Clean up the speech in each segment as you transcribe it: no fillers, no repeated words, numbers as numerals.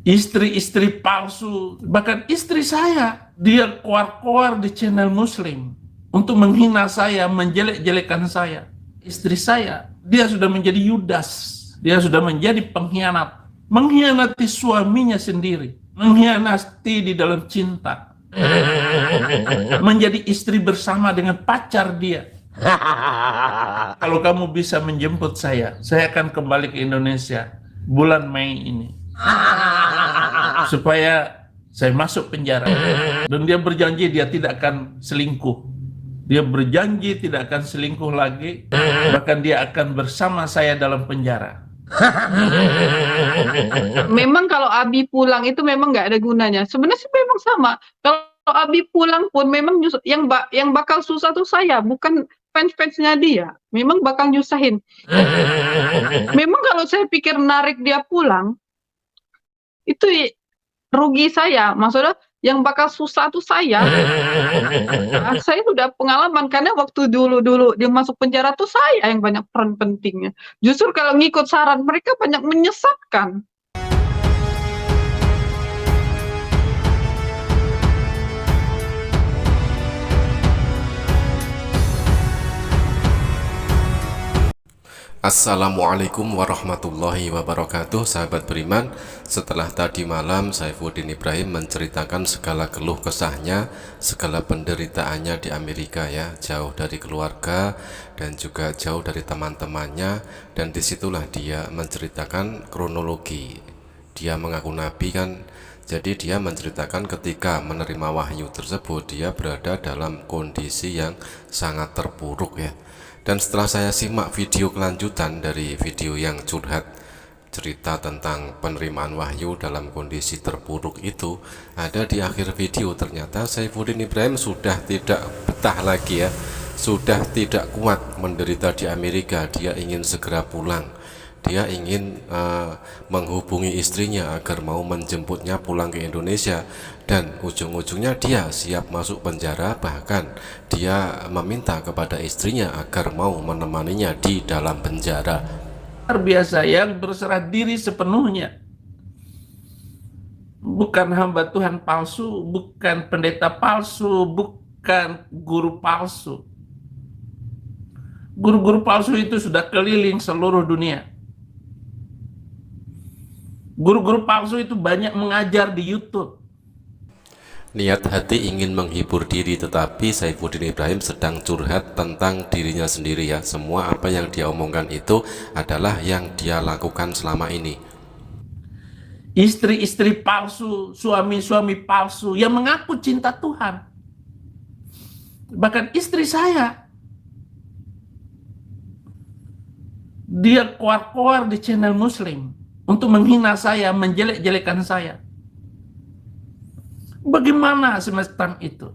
istri-istri palsu, bahkan istri saya, dia keluar-keluar di channel Muslim untuk menghina saya, menjelek-jelekan saya. Istri saya, dia sudah menjadi Yudas, dia sudah menjadi pengkhianat, mengkhianati suaminya sendiri, mengkhianati di dalam cinta, menjadi istri bersama dengan pacar dia. Kalau kamu bisa menjemput saya akan kembali ke Indonesia bulan Mei ini, supaya saya masuk penjara. Dan dia berjanji dia tidak akan selingkuh. Dia berjanji tidak akan selingkuh lagi, bahkan dia akan bersama saya dalam penjara. Memang kalau Abi pulang itu memang nggak ada gunanya. Sebenarnya sih memang sama. Kalau Abi pulang pun memang yang bakal susah tuh saya, bukan fans-fansnya dia. Memang bakal nyusahin. Memang kalau saya pikir narik dia pulang, itu rugi saya. Maksudnya yang bakal susah tuh saya. Saya udah pengalaman karena waktu dulu dia masuk penjara tuh saya yang banyak peran pentingnya. Justru kalau ngikut saran mereka banyak menyesatkan. Assalamualaikum warahmatullahi wabarakatuh. Sahabat beriman, setelah tadi malam Saifuddin Ibrahim menceritakan segala keluh kesahnya, segala penderitaannya di Amerika ya, jauh dari keluarga dan juga jauh dari teman-temannya. Dan disitulah dia menceritakan kronologi. Dia mengaku nabi kan, jadi dia menceritakan ketika menerima wahyu tersebut dia berada dalam kondisi yang sangat terpuruk ya. Dan setelah saya simak video kelanjutan dari video yang curhat cerita tentang penerimaan wahyu dalam kondisi terpuruk itu, ada di akhir video ternyata Saifuddin Ibrahim sudah tidak betah lagi ya, sudah tidak kuat menderita di Amerika. Dia ingin segera pulang. Dia ingin menghubungi istrinya agar mau menjemputnya pulang ke Indonesia, dan ujung-ujungnya dia siap masuk penjara. Bahkan dia meminta kepada istrinya agar mau menemaninya di dalam penjara. Luar biasa, yang berserah diri sepenuhnya, bukan hamba Tuhan palsu, bukan pendeta palsu, bukan guru palsu. Guru-guru palsu itu sudah keliling seluruh dunia. Guru-guru palsu itu banyak mengajar di YouTube. Niat hati ingin menghibur diri, tetapi Saifuddin Ibrahim sedang curhat tentang dirinya sendiri ya. Semua apa yang dia omongkan itu adalah yang dia lakukan selama ini. Istri-istri palsu, suami-suami palsu yang mengaku cinta Tuhan. Bahkan istri saya, dia keluar-keluar di channel Muslim untuk menghina saya, menjelek-jelekan saya. Bagaimana semacam itu?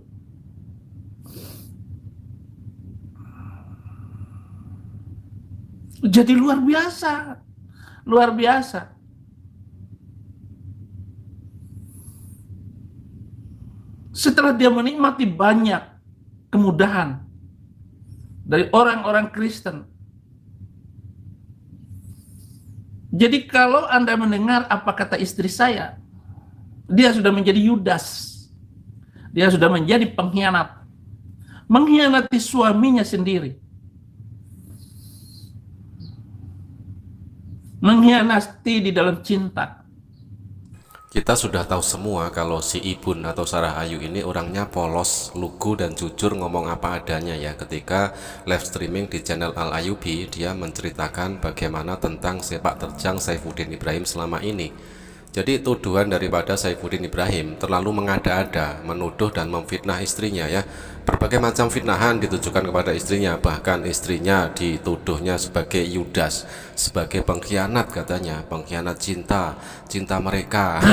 Jadi luar biasa, luar biasa. Setelah dia menikmati banyak kemudahan dari orang-orang Kristen. Jadi kalau Anda mendengar apa kata istri saya, dia sudah menjadi Yudas. Dia sudah menjadi pengkhianat. Mengkhianati suaminya sendiri. Mengkhianati di dalam cinta. Kita sudah tahu semua kalau si Ibun atau Sarah Ayu ini orangnya polos, lugu, dan jujur ngomong apa adanya ya. Ketika live streaming di channel Al Ayubi, dia menceritakan bagaimana tentang sepak terjang Saifuddin Ibrahim selama ini. Jadi tuduhan daripada Saifuddin Ibrahim terlalu mengada-ada, menuduh dan memfitnah istrinya ya. Berbagai macam fitnahan ditujukan kepada istrinya, bahkan istrinya dituduhnya sebagai Yudas, sebagai pengkhianat katanya, pengkhianat cinta mereka.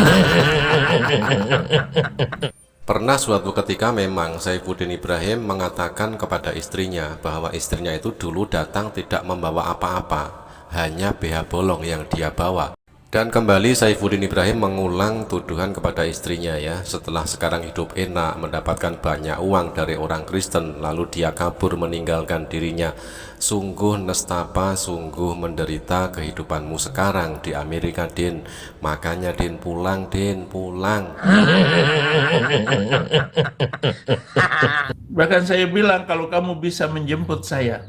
Pernah suatu ketika memang Saifuddin Ibrahim mengatakan kepada istrinya bahwa istrinya itu dulu datang tidak membawa apa-apa, hanya BH bolong yang dia bawa. Dan kembali Saifuddin Ibrahim mengulang tuduhan kepada istrinya ya. Setelah sekarang hidup enak, mendapatkan banyak uang dari orang Kristen, lalu dia kabur meninggalkan dirinya. Sungguh nestapa, sungguh menderita kehidupanmu sekarang di Amerika, Din. Makanya Din, pulang Din, pulang. Bahkan saya bilang, kalau kamu bisa menjemput saya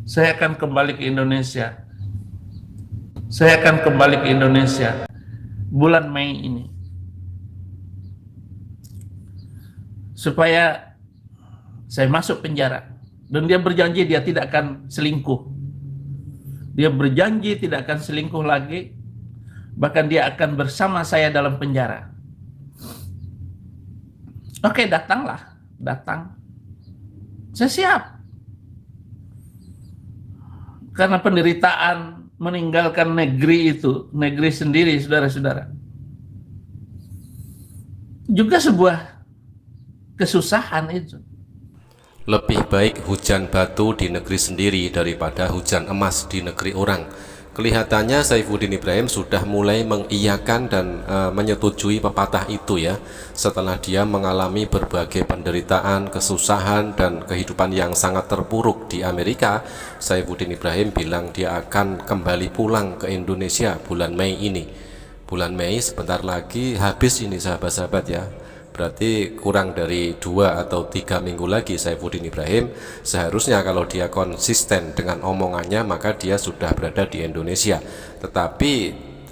akan kembali ke Indonesia. Saya akan kembali ke Indonesia bulan Mei ini, supaya saya masuk penjara. Dan dia berjanji dia tidak akan selingkuh. Dia berjanji tidak akan selingkuh lagi. Bahkan dia akan bersama saya dalam penjara. Oke, datanglah. Datang. Saya siap. Karena penderitaan meninggalkan negeri itu, negeri sendiri, saudara-saudara, juga sebuah kesusahan itu. Lebih baik hujan batu di negeri sendiri daripada hujan emas di negeri orang. Kelihatannya Saifuddin Ibrahim sudah mulai mengiyakan dan menyetujui pepatah itu ya. Setelah dia mengalami berbagai penderitaan, kesusahan, dan kehidupan yang sangat terpuruk di Amerika, Saifuddin Ibrahim bilang dia akan kembali pulang ke Indonesia bulan Mei ini. Bulan Mei sebentar lagi habis ini sahabat-sahabat ya. Berarti kurang dari 2 atau 3 minggu lagi Saifuddin Ibrahim seharusnya, kalau dia konsisten dengan omongannya, maka dia sudah berada di Indonesia. Tetapi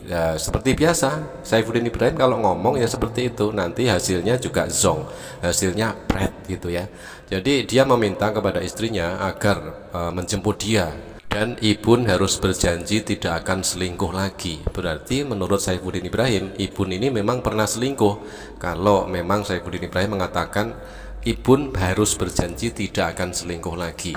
ya, seperti biasa Saifuddin Ibrahim kalau ngomong ya seperti itu, nanti hasilnya juga zong, hasilnya pret gitu ya. Jadi dia meminta kepada istrinya agar menjemput dia. Dan Ibun harus berjanji tidak akan selingkuh lagi. Berarti menurut Saifuddin Ibrahim, Ibun ini memang pernah selingkuh. Kalau memang Saifuddin Ibrahim mengatakan Ibun harus berjanji tidak akan selingkuh lagi.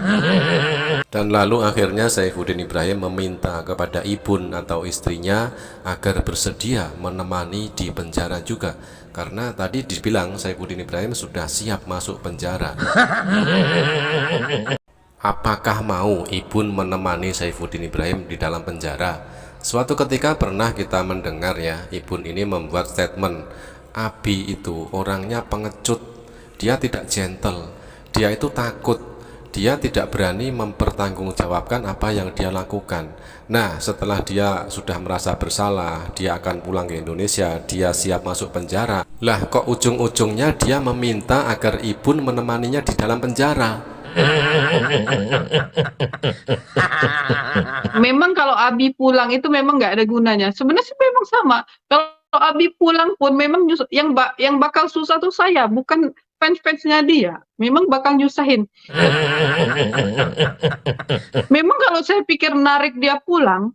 Dan lalu akhirnya Saifuddin Ibrahim meminta kepada Ibun atau istrinya agar bersedia menemani di penjara juga. Karena tadi dibilang Saifuddin Ibrahim sudah siap masuk penjara. Apakah mau Ibun menemani Saifuddin Ibrahim di dalam penjara? Suatu ketika pernah kita mendengar ya, Ibun ini membuat statement, Abi itu orangnya pengecut, dia tidak gentle, dia itu takut, dia tidak berani mempertanggungjawabkan apa yang dia lakukan. Nah, setelah dia sudah merasa bersalah, dia akan pulang ke Indonesia, dia siap masuk penjara. Lah kok ujung-ujungnya dia meminta agar Ibun menemaninya di dalam penjara. Memang kalau Abi pulang itu memang nggak ada gunanya. Sebenarnya sih memang sama. Kalau Abi pulang pun memang yang bakal susah tuh saya, bukan fans-fansnya dia. Memang bakal nyusahin. Memang kalau saya pikir narik dia pulang,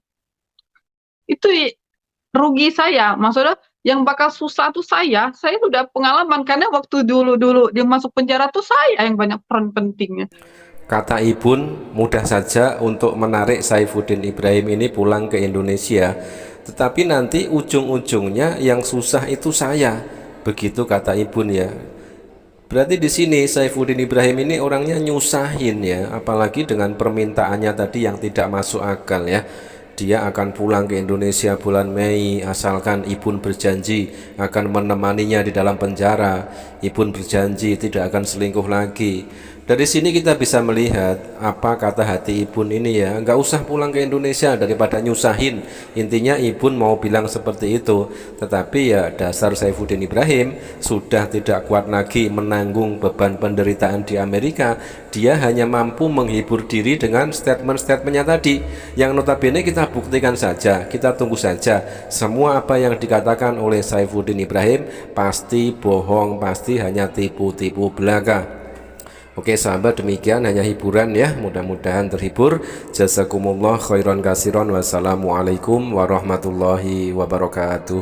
itu rugi saya. Maksudnya yang bakal susah tuh saya sudah pengalaman, karena waktu dulu dia masuk penjara tuh saya yang banyak peran pentingnya. Kata Ibun, mudah saja untuk menarik Saifuddin Ibrahim ini pulang ke Indonesia, tetapi nanti ujung-ujungnya yang susah itu saya. Begitu kata Ibun ya. Berarti di sini Saifuddin Ibrahim ini orangnya nyusahin ya, apalagi dengan permintaannya tadi yang tidak masuk akal ya. Dia akan pulang ke Indonesia bulan Mei asalkan Ibun berjanji akan menemaninya di dalam penjara. Ibun berjanji tidak akan selingkuh lagi. Dari sini kita bisa melihat apa kata hati Ibun ini ya, nggak usah pulang ke Indonesia daripada nyusahin. Intinya Ibun mau bilang seperti itu. Tetapi ya dasar Saifuddin Ibrahim sudah tidak kuat lagi menanggung beban penderitaan di Amerika. Dia hanya mampu menghibur diri dengan statement-statementnya tadi, yang notabene kita buktikan saja, kita tunggu saja. Semua apa yang dikatakan oleh Saifuddin Ibrahim pasti bohong, pasti hanya tipu-tipu belaka. Oke sahabat, demikian hanya hiburan ya, mudah-mudahan terhibur. Jazakumullah khairan kasiron. Wassalamualaikum warahmatullahi wabarakatuh.